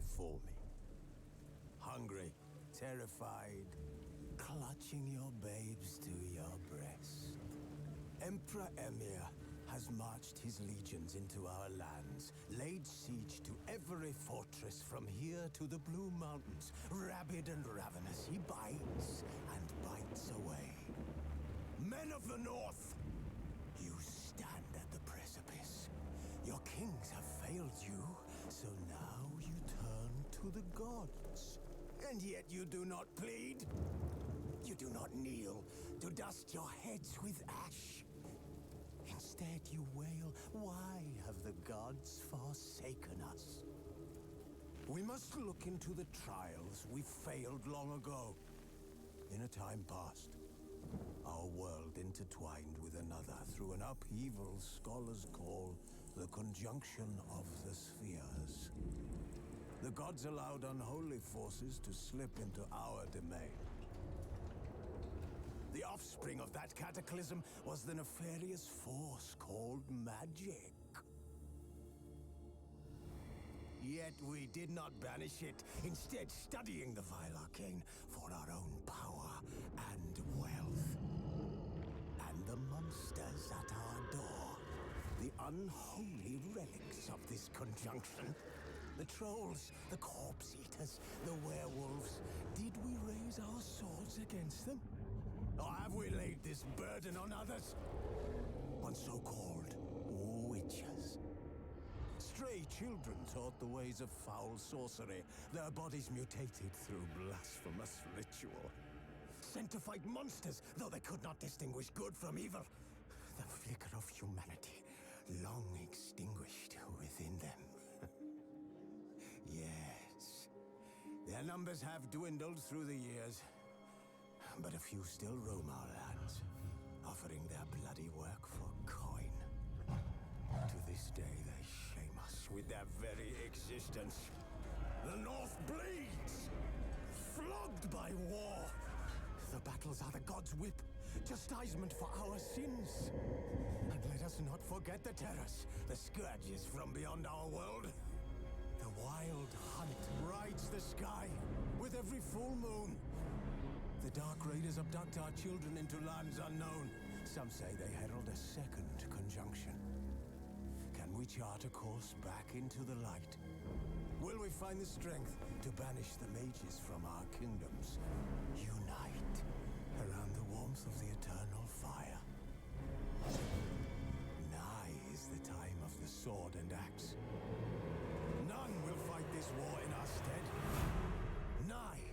before me. Hungry, terrified, clutching your babes to your breast. Emperor Emir has marched his legions into our lands, laid siege to every fortress from here to the Blue Mountains. Rabid and ravenous, he bites and bites away. Men of the North, you stand at the precipice. Your kings have failed you, so now you turn to the gods. And yet you do not plead. You do not kneel to dust your heads with ash. Instead you wail, why have the gods forsaken us? We must look into the trials we failed long ago. In a time past, our world intertwined with another through an upheaval scholars call the conjunction of the spheres. The gods allowed unholy forces to slip into our domain. The offspring of that cataclysm was the nefarious force called magic. Yet we did not banish it, instead studying the vile arcane for our own power and wealth. And the monsters at our door, the unholy relics of this conjunction. The trolls, the corpse eaters, the werewolves. Did we raise our swords against them? Or have we laid this burden on others? On so-called witches. Stray children taught the ways of foul sorcery, their bodies mutated through blasphemous ritual. Sent to fight monsters, though they could not distinguish good from evil. The flicker of humanity, long extinguished within them. Yes, their numbers have dwindled through the years. But a few still roam our lands, offering their bloody work for coin. To this day, they shame us with their very existence. The North bleeds, flogged by war. The battles are the gods' whip, chastisement for our sins. And let us not forget the terrors, the scourges from beyond our world. The wild hunt rides the sky with every full moon. The Dark Raiders abduct our children into lands unknown. Some say they herald a second conjunction. Can we chart a course back into the light? Will we find the strength to banish the mages from our kingdoms? Unite around the warmth of the eternal fire. Nigh is the time of the sword and axe. None will fight this war in our stead. Nigh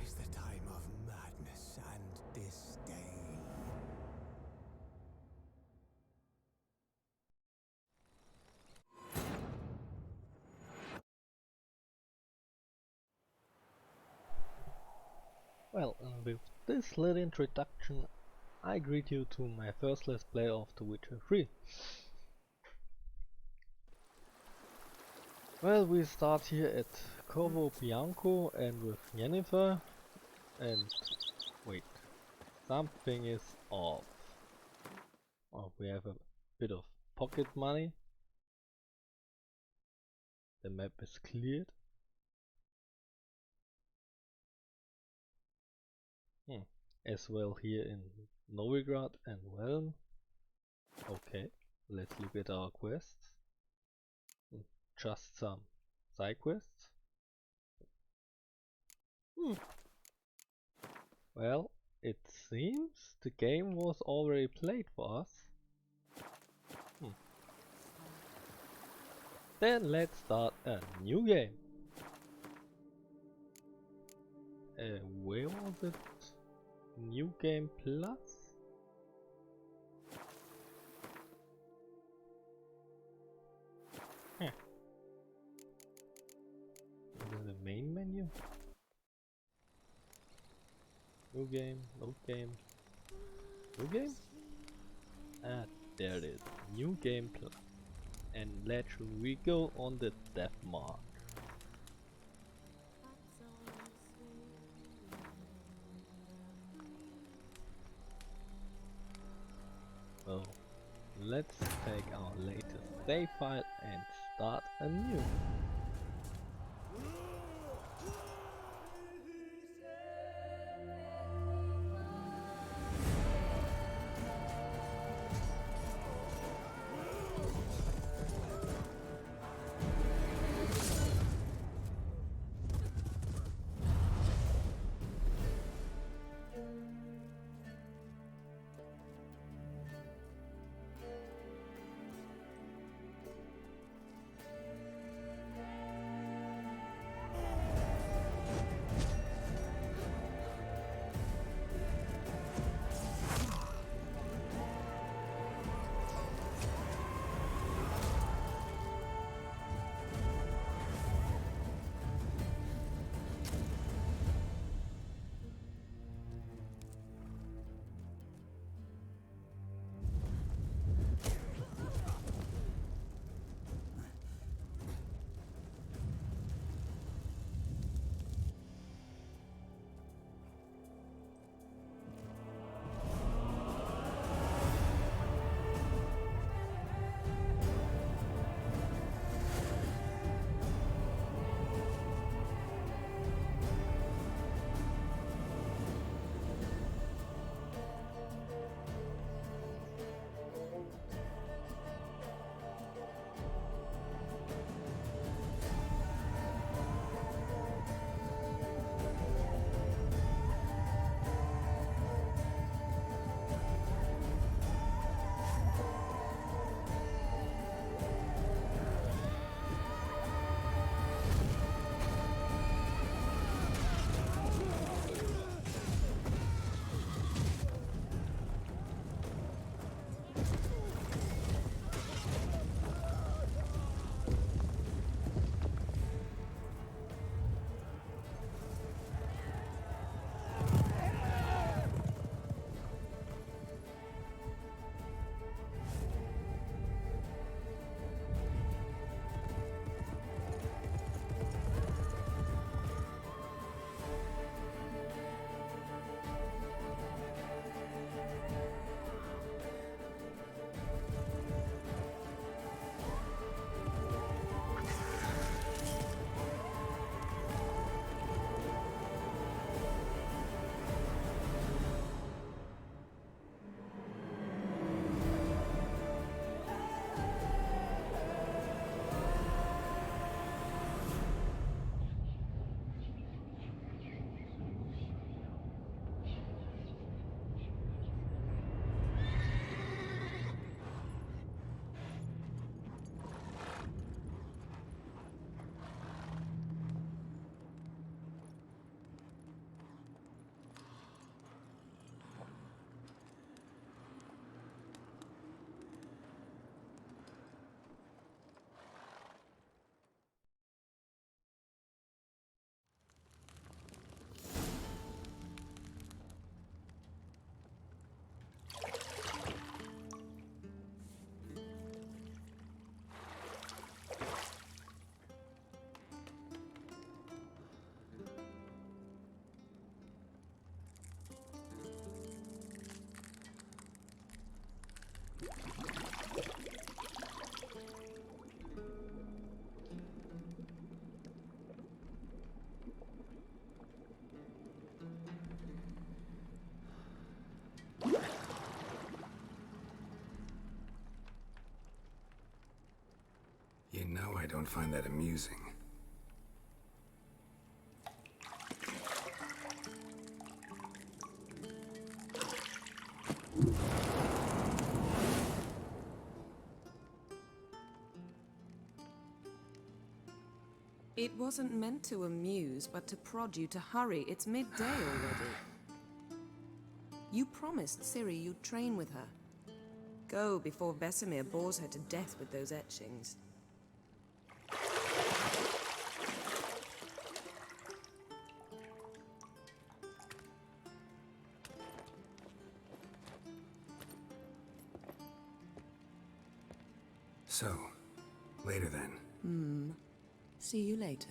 is the time of madness and disdain. Well, and with this little introduction, I greet you to my first let's play of The Witcher 3. Well, we start here at Corvo Bianco and with Yennefer, and wait, something is off. Oh, we have a bit of pocket money. The map is cleared. As well here in Novigrad and Welm. Okay, let's look at our quests. Just some side quests. Well, it seems the game was already played for us. Then let's start a new game. Where was it? New Game Plus? Is it the main menu? New game, load game, new game? Ah, there it is. New Game Plus. And let's we go on the Deathmarch. So let's take our latest save file and start anew. You know I don't find that amusing. It wasn't meant to amuse, but to prod you to hurry. It's midday already. You promised Ciri you'd train with her. Go before Vesemir bores her to death with those etchings. So, later then. See you later.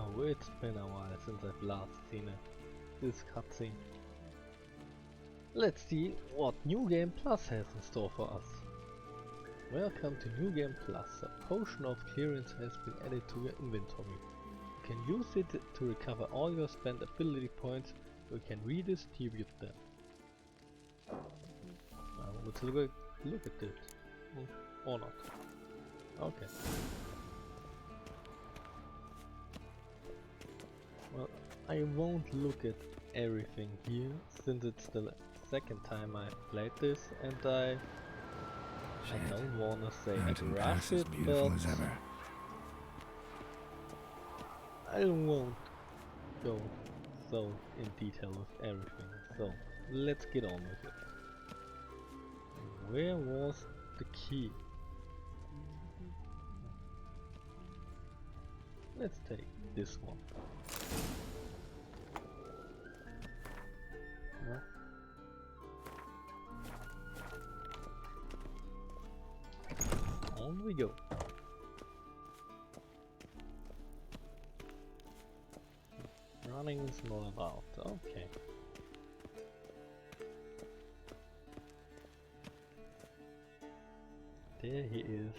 Oh, it's been a while since I've last seen this cutscene. Let's see what New Game Plus has in store for us. Welcome to New Game Plus. A potion of clearance has been added to your inventory. You can use it to recover all your spent ability points, or you can redistribute them. Let's look at it. Or not. Okay. Well, I won't look at everything here, since it's the second time I've played this, and I don't wanna say Mountain rush Pass is it, beautiful but as ever. I won't go so in detail with everything, so let's get on with it. Where was the key? Let's take this one. No. On we go. Running is not about. Okay. There he is.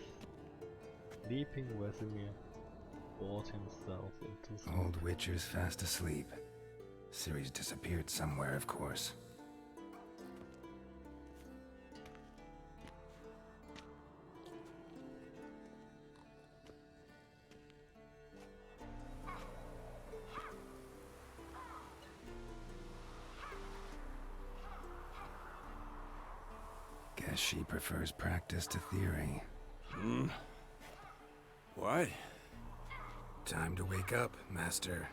Leaping Vesemir bored himself into sleep. Old Witcher's fast asleep. Ciri's disappeared somewhere, of course. Guess she prefers practice to theory. What? Time to wake up, Master.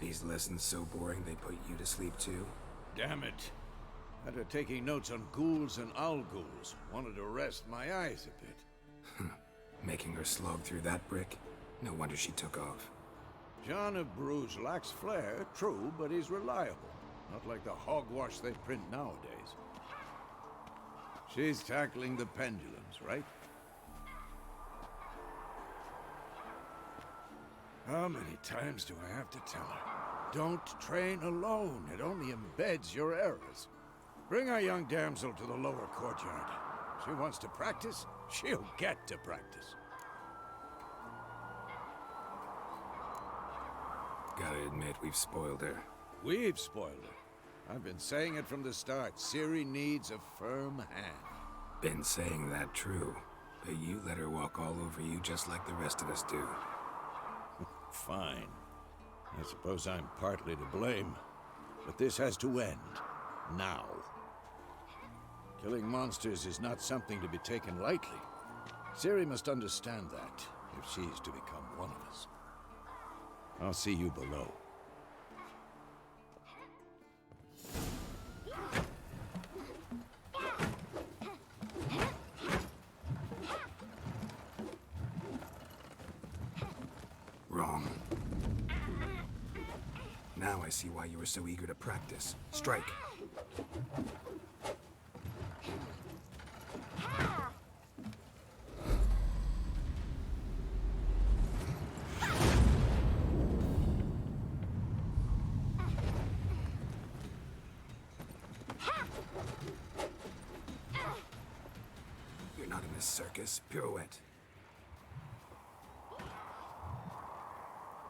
These lessons so boring they put you to sleep too? Damn it. After taking notes on ghouls and owl ghouls, wanted to rest my eyes a bit. Making her slog through that brick? No wonder she took off. John of Bruges lacks flair, true, but he's reliable. Not like the hogwash they print nowadays. She's tackling the pendulums, right? How many times do I have to tell her? Don't train alone. It only embeds your errors. Bring our young damsel to the lower courtyard. She wants to practice, she'll get to practice. Gotta admit, we've spoiled her. We've spoiled her. I've been saying it from the start. Ciri needs a firm hand. Been saying that true, but you let her walk all over you just like the rest of us do. Fine. I suppose I'm partly to blame. But this has to end. Now. Killing monsters is not something to be taken lightly. Ciri must understand that. if she's to become one of us. I'll see you below. Wrong. Now I see why you were so eager to practice. Strike. You're not in a circus. Pirouette.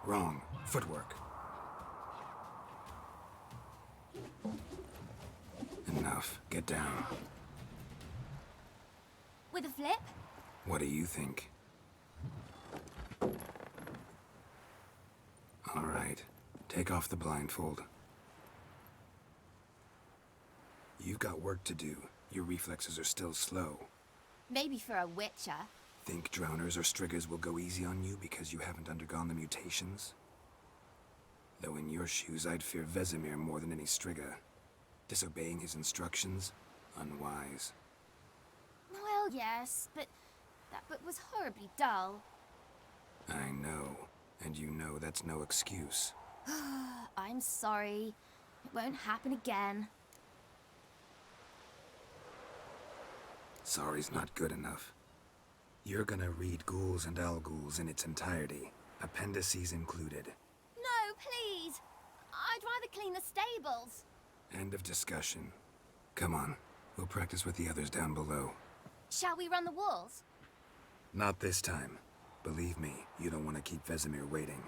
Wrong. Footwork. Enough. Get down. With a flip? What do you think? All right. Take off the blindfold. You've got work to do. Your reflexes are still slow. Maybe for a Witcher. Think drowners or striggers will go easy on you because you haven't undergone the mutations? Though in your shoes, I'd fear Vesemir more than any strigger. Disobeying his instructions? Unwise. Well, yes, but that book was horribly dull. I know. And you know that's no excuse. I'm sorry. It won't happen again. Sorry's not good enough. You're gonna read Ghouls and Al-Ghouls in its entirety, appendices included. No, please! I'd rather clean the stables. End of discussion. Come on, we'll practice with the others down below. Shall we run the walls? Not this time. Believe me, you don't want to keep Vesemir waiting.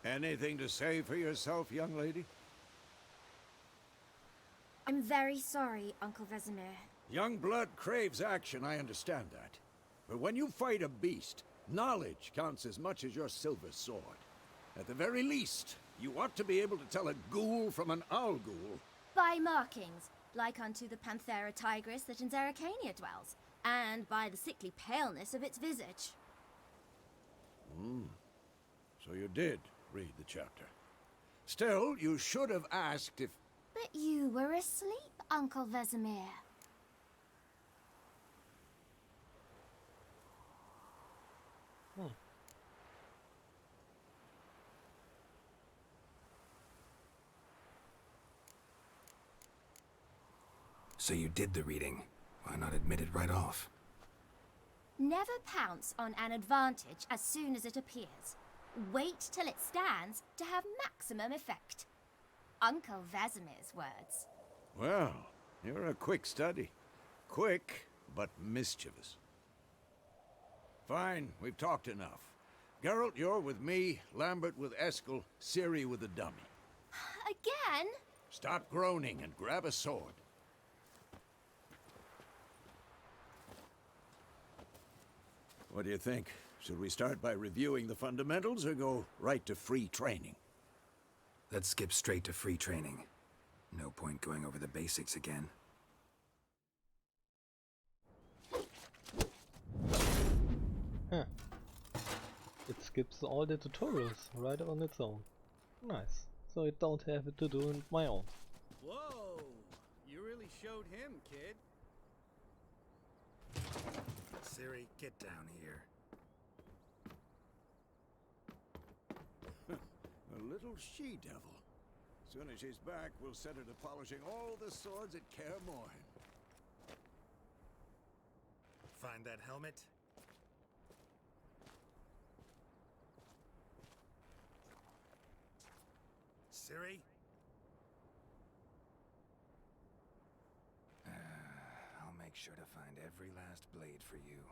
Anything to say for yourself, young lady? I'm very sorry, Uncle Vesemir. Young blood craves action, I understand that. But when you fight a beast, knowledge counts as much as your silver sword. At the very least, you ought to be able to tell a ghoul from an owl ghoul. By markings, like unto the Panthera tigris that in Zerrikania dwells, and by the sickly paleness of its visage. So you did read the chapter. Still, you should have asked if... But you were asleep, Uncle Vesemir. So you did the reading. Why not admit it right off? Never pounce on an advantage as soon as it appears. Wait till it stands to have maximum effect. Uncle Vesemir's words. Well, you're a quick study. Quick, but mischievous. Fine, we've talked enough. Geralt, you're with me, Lambert with Eskel, Ciri with the dummy. Again? Stop groaning and grab a sword. What do you think? Should we start by reviewing the fundamentals or go right to free training? Let's skip straight to free training. No point going over the basics again. Huh. It skips all the tutorials right on its own. Nice. So I don't have it to do on my own. Whoa! You really showed him, kid. Ciri, get down here. A little she-devil. Soon as she's back, we'll set her to polishing all the swords at Kaer Morhen. Find that helmet? Ciri? I'll make sure to find every last blade for you.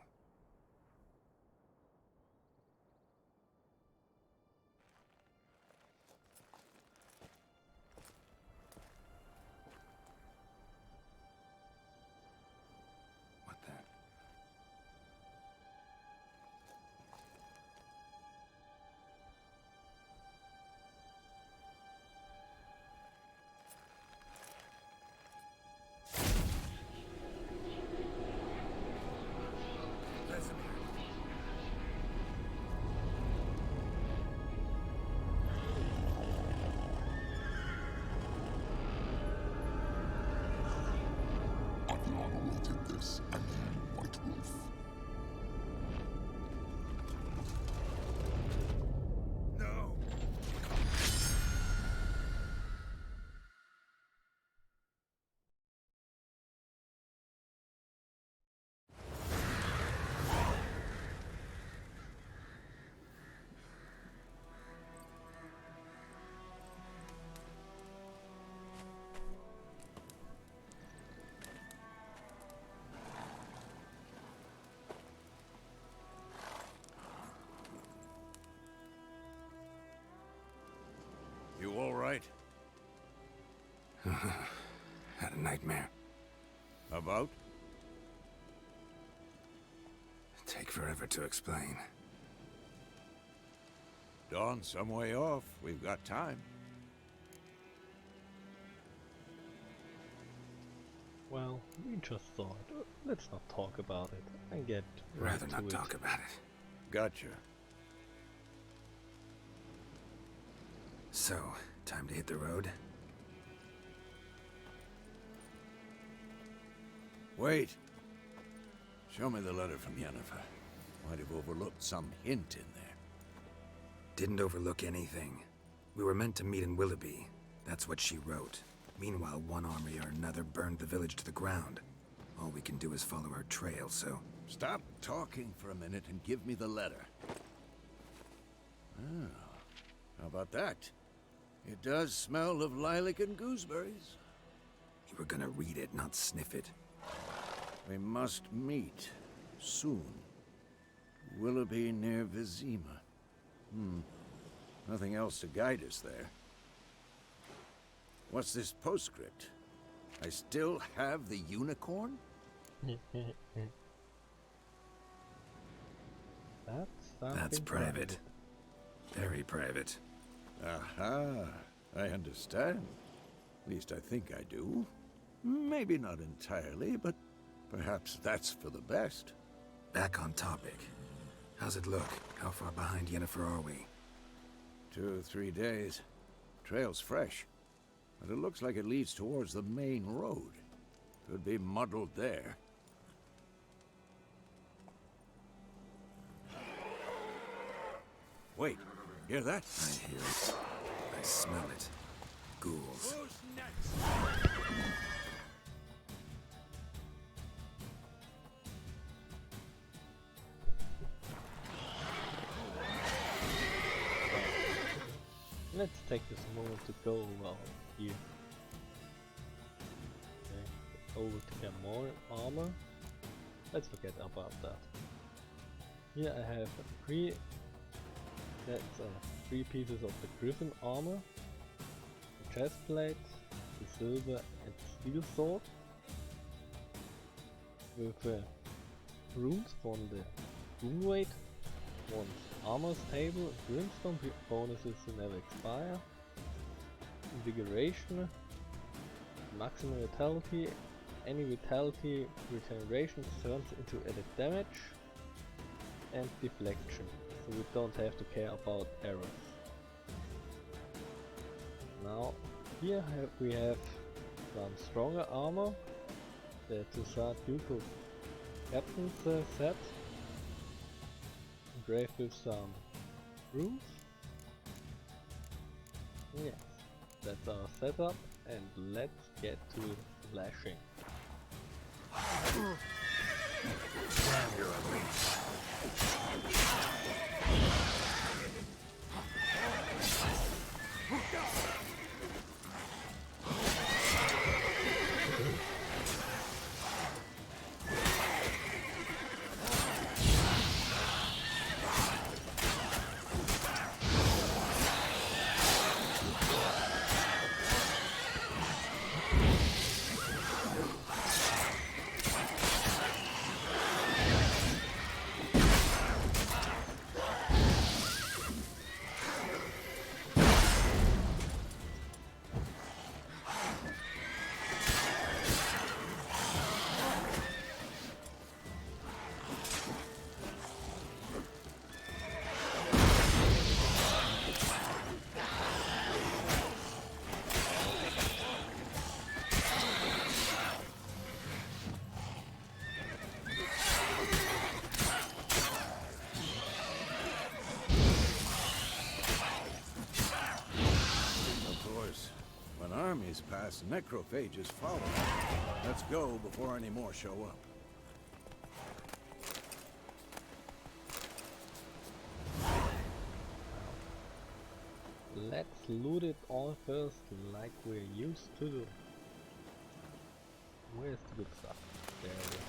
Had a nightmare. About? Take forever to explain. Dawn's some way off. We've got time. Well, we just thought, let's not talk about it and get right Rather to not it. talk about it. Gotcha. So, time to hit the road? Wait. Show me the letter from Yennefer. Might have overlooked some hint in there. Didn't overlook anything. We were meant to meet in Willoughby. That's what she wrote. Meanwhile, one army or another burned the village to the ground. All we can do is follow her trail, so... Stop talking for a minute and give me the letter. Oh, how about that? It does smell of lilac and gooseberries. You were gonna read it, not sniff it. We must meet. Soon. Willoughby near Vizima. Nothing else to guide us there. What's this postscript? I still have the unicorn? That's private. Very private. Aha, I understand. At least I think I do. Maybe not entirely, but perhaps that's for the best. Back on topic. How's it look? How far behind Yennefer are we? 2 or 3 days. Trail's fresh, but it looks like it leads towards the main road. Could be muddled there. Wait, hear that? I hear it. I smell it. Ghouls. Who's next? Let's take this moment to go over here. Okay, over to get more armor. Let's forget about that. Here I have three pieces of the Griffin armor, the chest plate, the silver and steel sword, with runes from the rune weight, one armor stable, brimstone bonuses to never expire, invigoration, maximum vitality, any vitality regeneration turns into added damage, and deflection, so we don't have to care about arrows. Now here we have some stronger armor, the Tussard Ducal Captain's set, engraved with some runes. Yes, that's our setup, and let's get to slashing. You're ugly. Armies pass, necrophages follow. Let's go before any more show up. Let's loot it all first, like we're used to do. Where's the good stuff? There it is.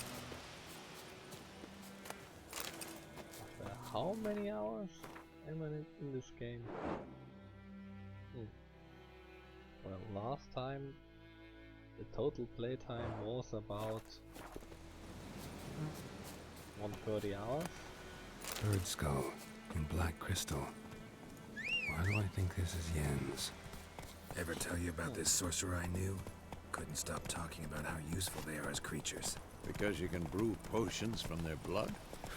After how many hours am I in this game? Well, last time the total playtime was about 130 hours. Bird skull and black crystal. Why do I think this is Yen's? Ever tell you about this sorcerer I knew? Couldn't stop talking about how useful they are as creatures. Because you can brew potions from their blood?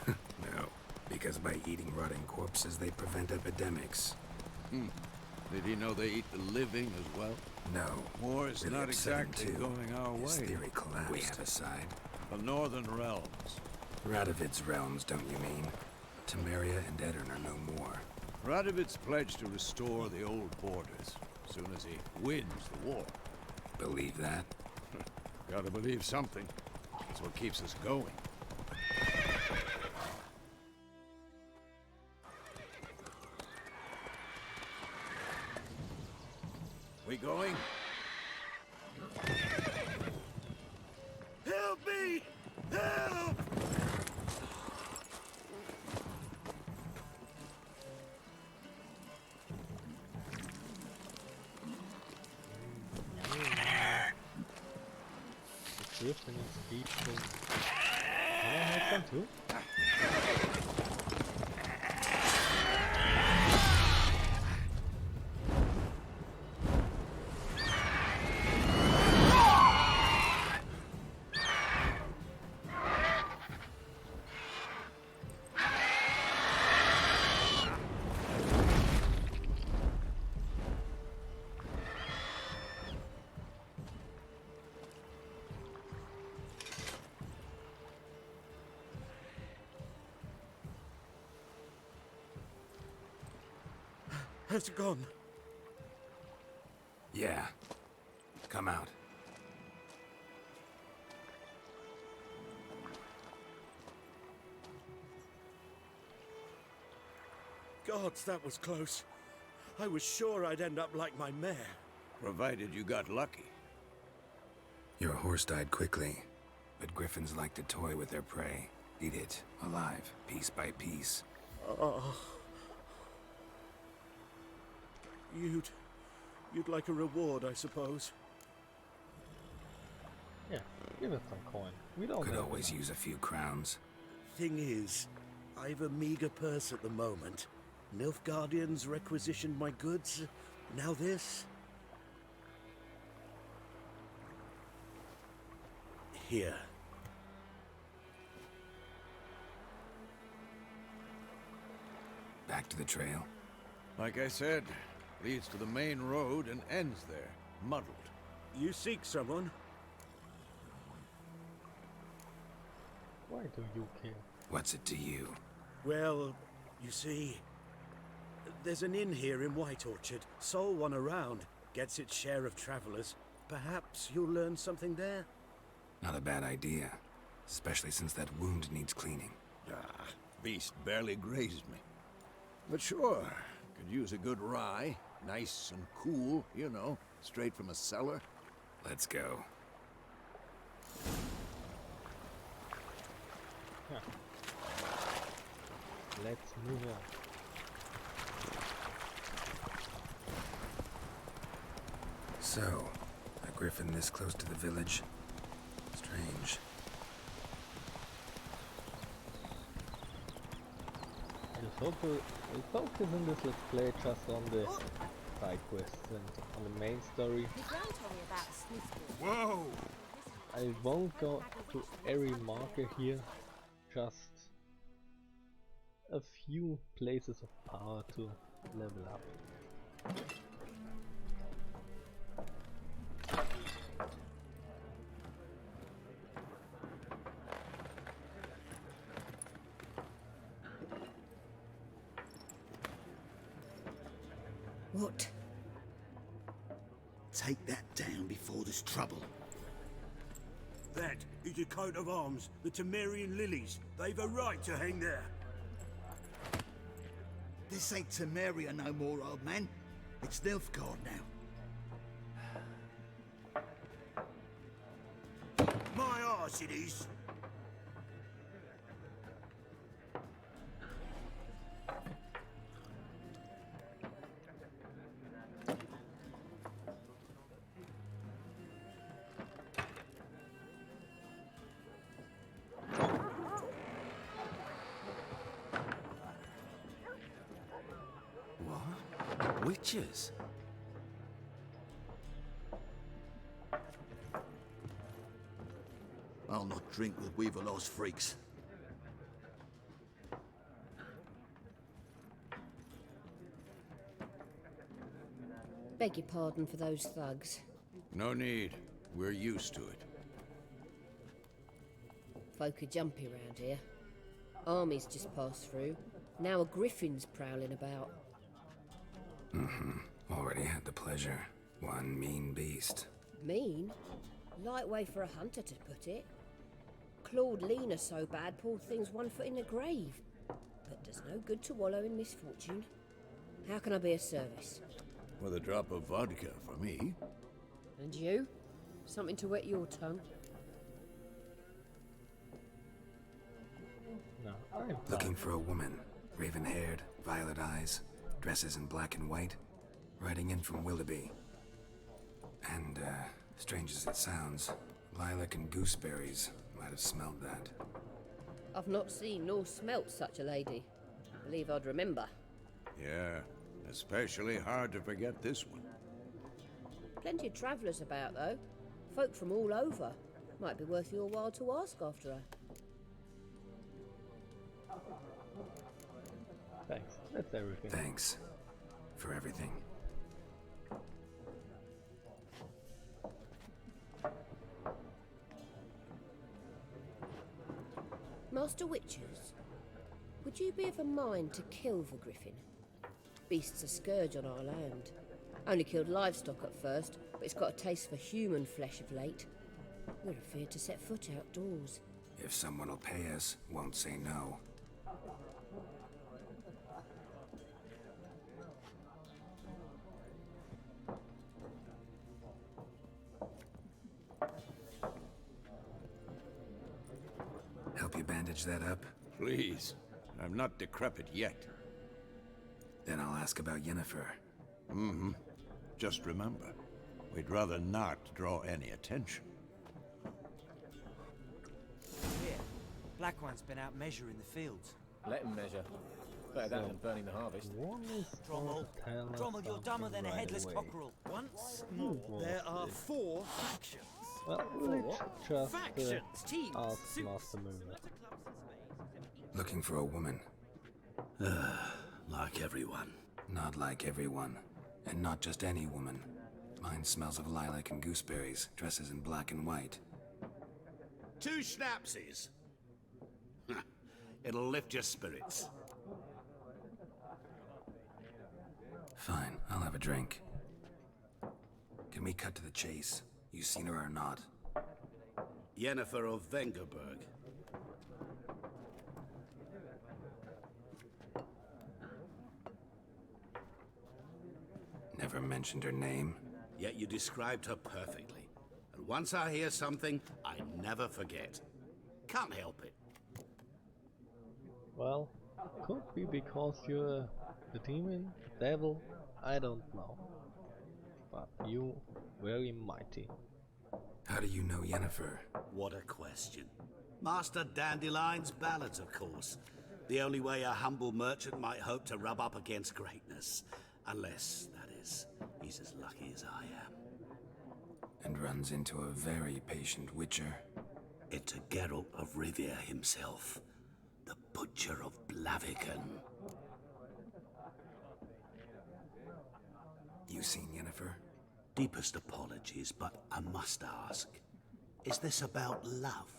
No, because by eating rotting corpses they prevent epidemics. Did he know they eat the living as well? No. War is really not upsetting, exactly too. going our His way. theory collapsed. We have a side. The Northern Realms. Radovid's realms, don't you mean? Temeria and Edirn are no more. Radovid's pledged to restore the old borders, as soon as he wins the war. Believe that? Gotta believe something. That's what keeps us going. We going? Help me! Help! The Griffin is speedful. Can I have some too? Has it gone? Yeah. Come out. Gods, that was close. I was sure I'd end up like my mare. Provided you got lucky. Your horse died quickly, but griffins like to toy with their prey. Eat it, alive, piece by piece. Oh. You'd like a reward, I suppose. Yeah, give us some coin. We don't Could have always enough. use a few crowns. Thing is, I've a meager purse at the moment. Nilfgaardians requisitioned my goods. Now this. Here. Back to the trail. Like I said, leads to the main road and ends there, muddled. You seek someone? Why do you care? What's it to you? Well, you see, there's an inn here in White Orchard. Sole one around. Gets its share of travelers. Perhaps you'll learn something there? Not a bad idea. Especially since that wound needs cleaning. Ah, beast barely grazed me. But sure, could use a good rye. Nice and cool, you know, straight from a cellar. Let's go. Yeah. Let's move on. So, a griffin this close to the village? Strange. The focus in this let's play just on the side quests and on the main story. Whoa! I won't go to every marker here, just a few places of power to level up. What? Take that down before there's trouble. That is a coat of arms, the Temerian lilies. They've a right to hang there. This ain't Temeria no more, old man. It's Nilfgaard now. My arse it is. Witches? I'll not drink with Weaverlaw's freaks. Beg your pardon for those thugs. No need. We're used to it. Folk are jumpy round here. Armies just passed through. Now a griffin's prowling about. Already had the pleasure. One mean beast. Mean? Light way for a hunter to put it. Clawed Lena so bad, poor thing's 1 foot in the grave. But does no good to wallow in misfortune. How can I be of service? With a drop of vodka for me. And you? Something to wet your tongue? No, I'm Looking for a woman. Raven-haired, violet eyes, dresses in black and white. Riding in from Willoughby. And, strange as it sounds, lilac and gooseberries might have smelled that. I've not seen nor smelt such a lady. Believe I'd remember. Yeah, especially hard to forget this one. Plenty of travellers about, though. Folk from all over. Might be worth your while to ask after her. Thanks. That's everything. Thanks. For everything. Master Witchers, would you be of a mind to kill the griffin? Beast's a scourge on our land. Only killed livestock at first, but it's got a taste for human flesh of late. We're afeard to set foot outdoors. If someone will pay us, won't say no. Help you bandage that up? Please. I'm not decrepit yet. Then I'll ask about Yennefer. Just remember, we'd rather not draw any attention. Here, Black One's been out measuring the fields. Let him measure. Better that than burning the harvest. One is Drommel, tell us Drommel, you're dumber than a something headless right away. cockerel. Once more, more, there are 4 factions. Well, let's just Factions, teams, ask suits. Master Mover. Looking for a woman. Like everyone. Not like everyone. And not just any woman. Mine smells of lilac and gooseberries, dresses in black and white. 2 schnapsies. It'll lift your spirits. Fine, I'll have a drink. Can we cut to the chase? You seen her or not? Yennefer of Vengerberg. Never mentioned her name. Yet you described her perfectly. And once I hear something, I never forget. Can't help it. Well, could be because you're the demon, the devil, I don't know. But you very mighty. How do you know Yennefer? What a question. Master Dandelion's ballads, of course. The only way a humble merchant might hope to rub up against greatness. Unless, that is, he's as lucky as I am. And runs into a very patient witcher. It's a Geralt of Rivia himself. The Butcher of Blaviken. You seen Yennefer? Deepest apologies, but I must ask. Is this about love?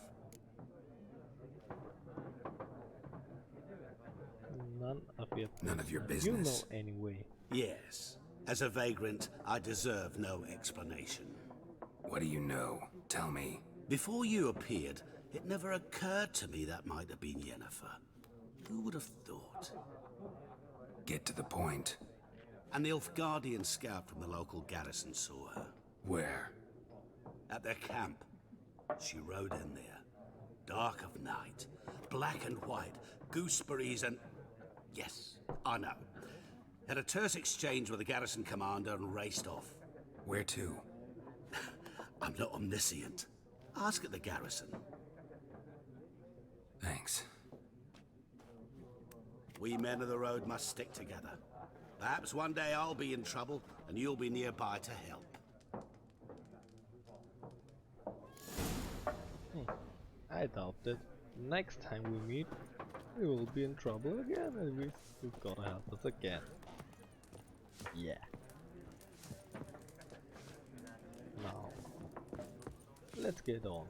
None of your business. You know anyway. Yes. As a vagrant, I deserve no explanation. What do you know? Tell me. Before you appeared, it never occurred to me that might have been Yennefer. Who would have thought? Get to the point. An Nilfgaardian scout from the local garrison saw her. Where? At their camp. She rode in there. Dark of night. Black and white. Gooseberries and... Yes, I know. Had a terse exchange with the garrison commander and raced off. Where to? I'm not omniscient. Ask at the garrison. Thanks. We men of the road must stick together. Perhaps one day I'll be in trouble and you'll be nearby to help. I doubt that next time we meet, we will be in trouble again and we've gotta help us again. Yeah. Now, let's get on.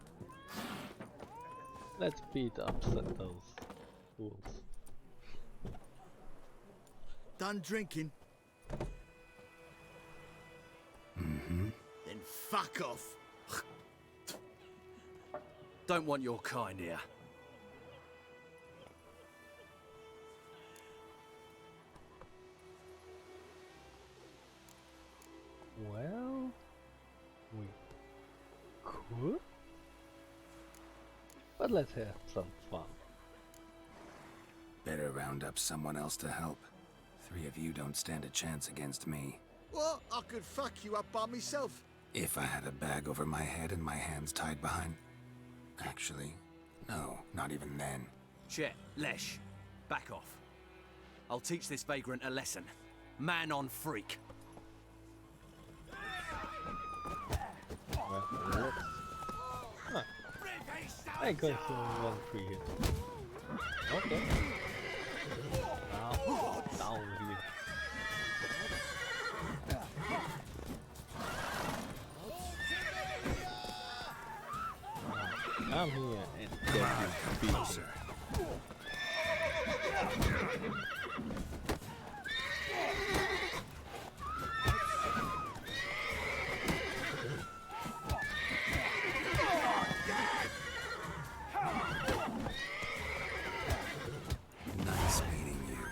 Let's beat up those fools. Done drinking? Mm-hmm. Then fuck off. Don't want your kind here. Well, we could, but let's have some fun. Better round up someone else to help. 3 of you don't stand a chance against me. Well, I could fuck you up by myself. If I had a bag over my head and my hands tied behind... Actually, no, not even then. Chet, Lesh, back off. I'll teach this vagrant a lesson. Man on freak. Well, let's... Huh. I got one free hit. Okay. Now, down here. I'm here and get you beat her. Nice meeting you.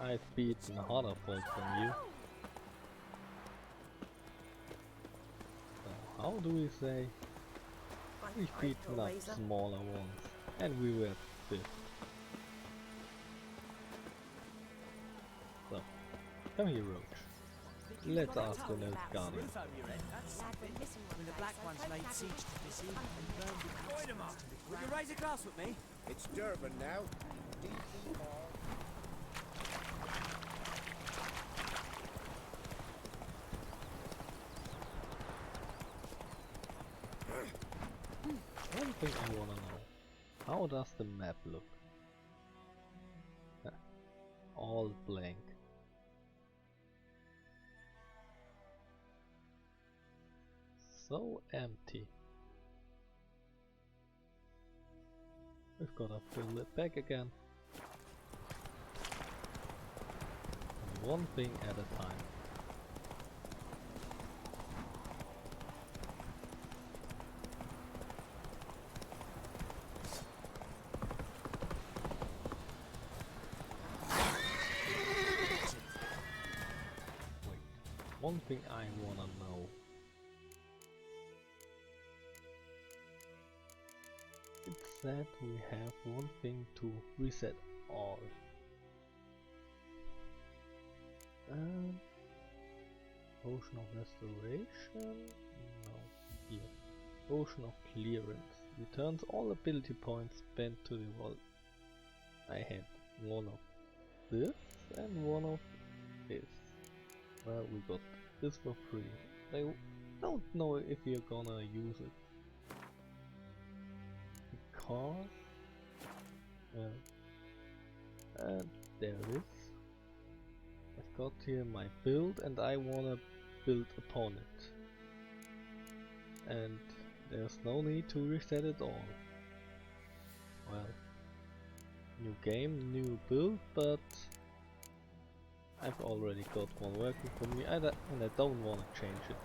I've beaten harder folks than you. So how do we say? We've beaten up smaller ones, and we were 5th. So, come here, Roach. Let's ask the Nose Guardian. When the Black Ones laid siege to this inn and burned it. Join them up! Would you raise a glass with me? It's Durban now. One thing I wanna know. How does the map look? All blank. So empty. We've gotta fill it back again. One thing at a time. Wait, one thing I wanna know. It said we have one thing to reset all. Potion of restoration? No, here. Potion of clearance. Returns all ability points spent to the wall. I had one of this and one of this. Well, we got this for free. I don't know if you're gonna use it. Because... and there it is. I've got here my build and I wanna build upon it. And there's no need to reset it all. Well, new game, new build, but I've already got one working for me and I don't wanna change it.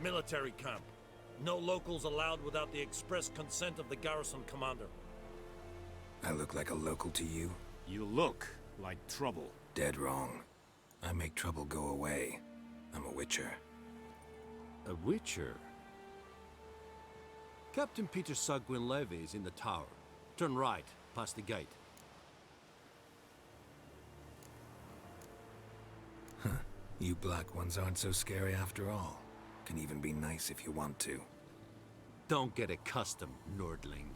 Military camp. No locals allowed without the express consent of the garrison commander. I look like a local to you? You look like trouble. Dead wrong. I make trouble go away. I'm a witcher. A witcher? Captain Peter Sagwin Levy is in the tower. Turn right, past the gate. Huh. You black ones aren't so scary after all. Can even be nice if you want to. Don't get accustomed, Nordling.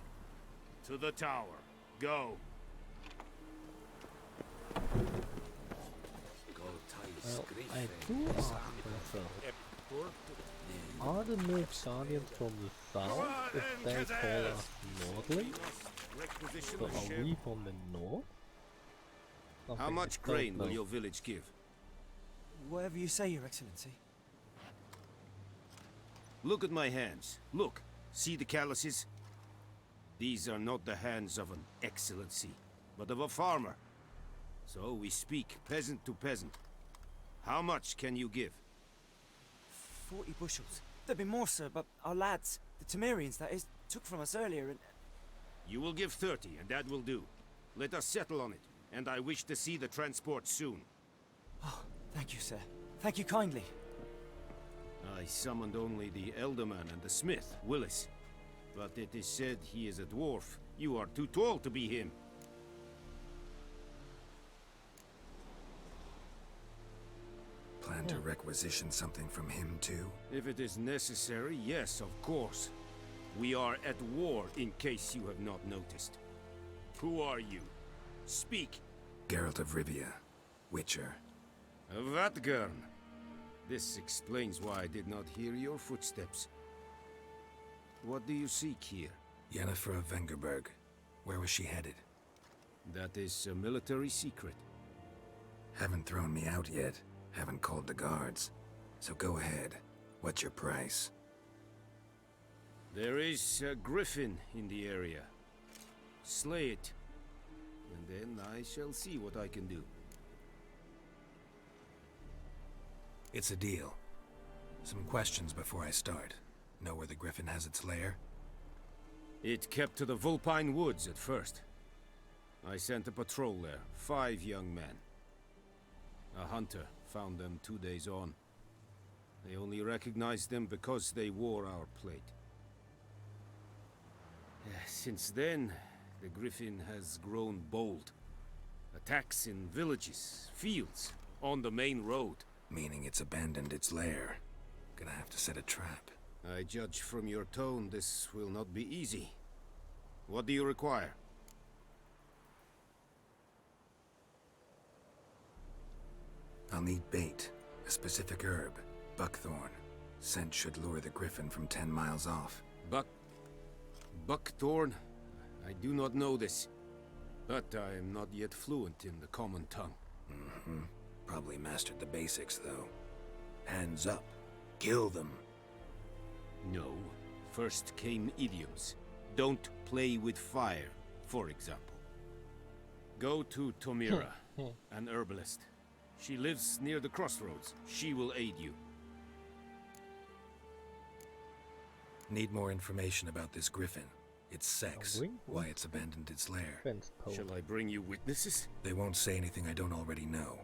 To the tower. Go. Well, I do ask myself, are the Mage Guardians from the south if they call us Nordling? So are we from the north? How much grain will your village give? Whatever you say, Your Excellency. Look at my hands. Look. See the calluses? These are not the hands of an excellency, but of a farmer. So we speak peasant to peasant. How much can you give? 40 bushels. There'd be more, sir, but our lads, the Temerians, that is, took from us earlier and... You will give 30, and that will do. Let us settle on it, and I wish to see the transport soon. Oh, thank you, sir. Thank you kindly. I summoned only the Elderman and the smith, Willis. But it is said he is a dwarf. You are too tall to be him. Plan to requisition something from him too? If it is necessary, yes, of course. We are at war, in case you have not noticed. Who are you? Speak. Geralt of Rivia, Witcher. Vatgern. This explains why I did not hear your footsteps. What do you seek here? Yennefer of Vengerberg. Where was she headed? That is a military secret. Haven't thrown me out yet. Haven't called the guards. So go ahead. What's your price? There is a griffin in the area. Slay it. And then I shall see what I can do. It's a deal. Some questions before I start. Know where the griffin has its lair? It kept to the Vulpine Woods at first. I sent a patrol there, 5 young men. A hunter found them 2 days on. They only recognized them because they wore our plate. Since then, the griffin has grown bold. Attacks in villages, fields, on the main road. Meaning it's abandoned its lair. Gonna have to set a trap. I judge from your tone this will not be easy. What do you require? I'll need bait, a specific herb, buckthorn. Scent should lure the griffin from 10 miles off. Buckthorn? I do not know this. But I am not yet fluent in the common tongue. Mm-hmm. Probably mastered the basics, though. Hands up. Kill them. No. First came idioms. Don't play with fire, for example. Go to Tomira, an herbalist. She lives near the crossroads. She will aid you. Need more information about this griffin. Its sex, why it's abandoned its lair. Shall I bring you witnesses? They won't say anything I don't already know.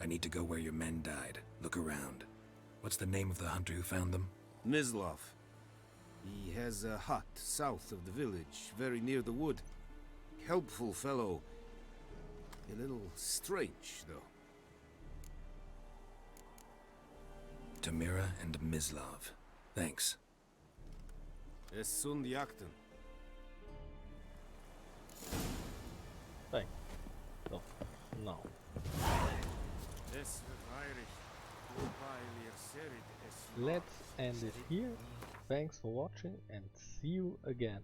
I need to go where your men died. Look around. What's the name of the hunter who found them? Mislav. He has a hut south of the village, very near the wood. Helpful fellow. A little strange, though. Tomira and Mislav. Thanks. Es sunt jakten. Thanks. So, now. Let's end it here. Thanks for watching and see you again.